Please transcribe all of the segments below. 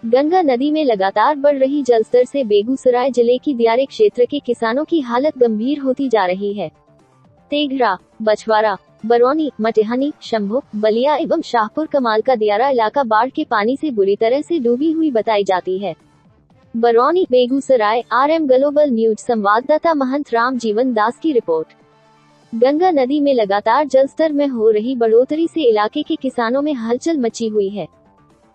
गंगा नदी में लगातार बढ़ रही जलस्तर से बेगूसराय जिले की दियारे क्षेत्र के किसानों की हालत गंभीर होती जा रही है। तेघड़ा, बछवाड़ा, बरौनी, मटिहानी, शंभो, बलिया एवं शाहपुर कमाल का दियारा इलाका बाढ़ के पानी से बुरी तरह से डूबी हुई बताई जाती है। Barauni, Begusarai, RM global news संवाददाता महंत राम जीवन दास की रिपोर्ट। गंगा नदी में लगातार जलस्तर में हो रही बढ़ोतरी से इलाके के किसानों में हलचल मची हुई है,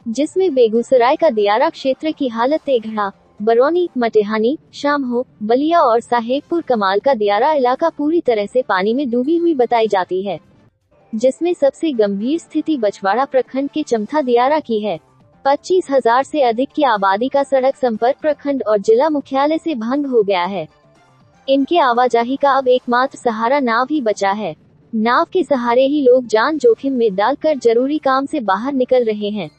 जिसमें बेगूसराय का दियारा क्षेत्र की हालत तेघड़ा, बरौनी, मटिहानी, शामहो, बलिया और साहेबपुर कमाल का दियारा इलाका पूरी तरह से पानी में डूबी हुई बताई जाती है, जिसमें सबसे गंभीर स्थिति बछवाड़ा प्रखंड के चमथा दियारा की है। 25,000 से अधिक की आबादी का सड़क संपर्क प्रखंड और जिला मुख्यालय से भंग हो गया है। इनके आवाजाही का अब एकमात्र सहारा नाव ही बचा है। नाव के सहारे ही लोग जान जोखिम में डालकर जरूरी काम से बाहर निकल रहे हैं।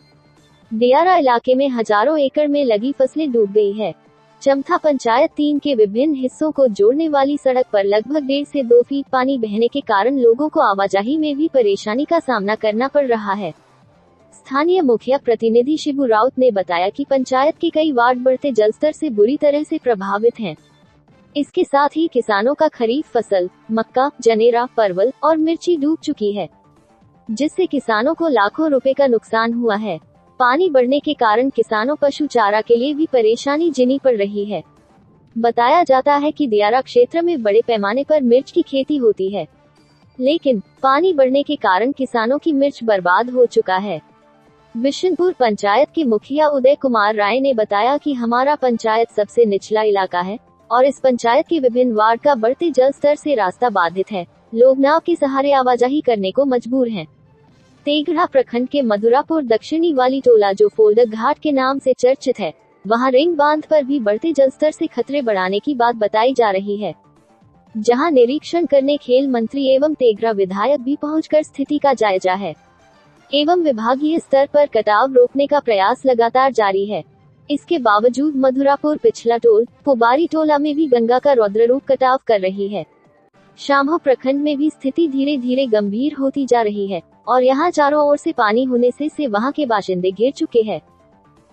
दियारा इलाके में हजारों एकड़ में लगी फसलें डूब गई है। चमथा पंचायत 3 के विभिन्न हिस्सों को जोड़ने वाली सड़क पर लगभग 1.5 से 2 फीट पानी बहने के कारण लोगों को आवाजाही में भी परेशानी का सामना करना पड़ रहा है। स्थानीय मुखिया प्रतिनिधि शिबू राउत ने बताया कि पंचायत के कई वार्ड बढ़ते जलस्तर से बुरी तरह से प्रभावित हैं। इसके साथ ही किसानों का खरीफ फसल, मक्का, जनेरा, परवल और मिर्ची डूब चुकी है, जिससे किसानों को लाखों रुपए का नुकसान हुआ है। पानी बढ़ने के कारण किसानों पशु चारा के लिए भी परेशानी झेलनी पड़ रही है। बताया जाता है कि दियारा क्षेत्र में बड़े पैमाने पर मिर्च की खेती होती है, लेकिन पानी बढ़ने के कारण किसानों की मिर्च बर्बाद हो चुका है। बिशनपुर पंचायत के मुखिया उदय कुमार राय ने बताया कि हमारा पंचायत सबसे निचला इलाका है और इस पंचायत के विभिन्न वार्ड का बढ़ते जल स्तर से रास्ता बाधित है। लोग नाव के सहारे आवाजाही करने को मजबूर हैं। तेघड़ा प्रखंड के मधुरापुर दक्षिणी वाली टोला जो फोल्डर घाट के नाम से चर्चित है, वहां रिंग बांध पर भी बढ़ते जलस्तर से खतरे बढ़ाने की बात बताई जा रही है, जहां निरीक्षण करने खेल मंत्री एवं तेघड़ा विधायक भी पहुंचकर स्थिति का जायजा है एवं विभागीय स्तर पर कटाव रोकने का प्रयास लगातार जारी है। इसके बावजूद मधुरापुर पिछला टोल, पुबारी टोला में भी गंगा का रौद्र रूप कटाव कर रही है। शामहो प्रखंड में भी स्थिति धीरे धीरे गंभीर होती जा रही है और यहाँ चारों ओर से पानी होने से वहाँ के बाशिंदे घिर चुके हैं।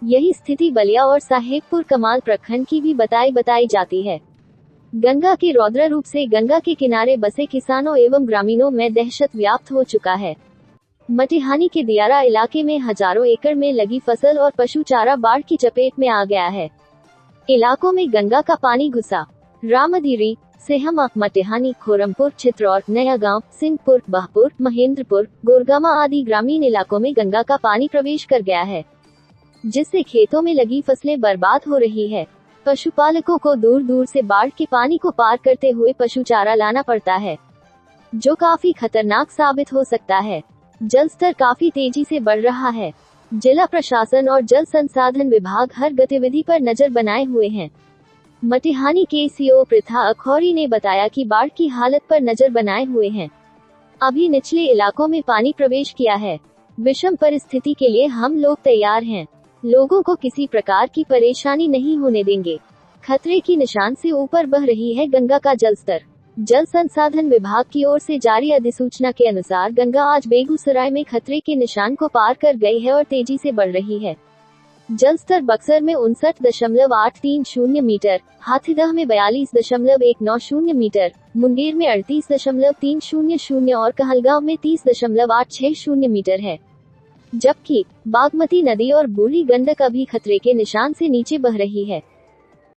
यही स्थिति बलिया और साहेबपुर कमाल प्रखंड की भी बताई जाती है। गंगा के रौद्र रूप से गंगा के किनारे बसे किसानों एवं ग्रामीणों में दहशत व्याप्त हो चुका है। मटिहानी के दियारा इलाके में हजारों एकड़ में लगी फसल और पशु चारा बाढ़ की चपेट में आ गया है। इलाकों में गंगा का पानी घुसा। रामदीरी, सेहमा, मटिहानी, खोरमपुर, चित्रौर, नया गांव, सिंहपुर, बहपुर, महेंद्रपुर, गोरगामा आदि ग्रामीण इलाकों में गंगा का पानी प्रवेश कर गया है, जिससे खेतों में लगी फसलें बर्बाद हो रही है। पशुपालकों को दूर दूर से बाढ़ के पानी को पार करते हुए पशु चारा लाना पड़ता है, जो काफी खतरनाक साबित हो सकता है। जल स्तर काफी तेजी से बढ़ रहा है। जिला प्रशासन और जल संसाधन विभाग हर गतिविधि पर नजर बनाए हुए हैं। मटिहानी के CO प्रथा अखौरी ने बताया कि बाढ़ की हालत पर नजर बनाए हुए हैं। अभी निचले इलाकों में पानी प्रवेश किया है। विषम परिस्थिति के लिए हम लोग तैयार हैं। लोगों को किसी प्रकार की परेशानी नहीं होने देंगे। खतरे की निशान से ऊपर बह रही है गंगा का जलस्तर। जल संसाधन विभाग की ओर से जारी अधिसूचना के अनुसार गंगा आज बेगूसराय में खतरे के निशान को पार कर गई है और तेजी से बढ़ रही है। जल स्तर बक्सर में 59.830 मीटर, हाथीदह में 42.190 मीटर, मुंगेर में 38.300 और कहलगांव में 30.860 मीटर है, जबकि बागमती नदी और बूढ़ी गंडक अभी खतरे के निशान से नीचे बह रही है।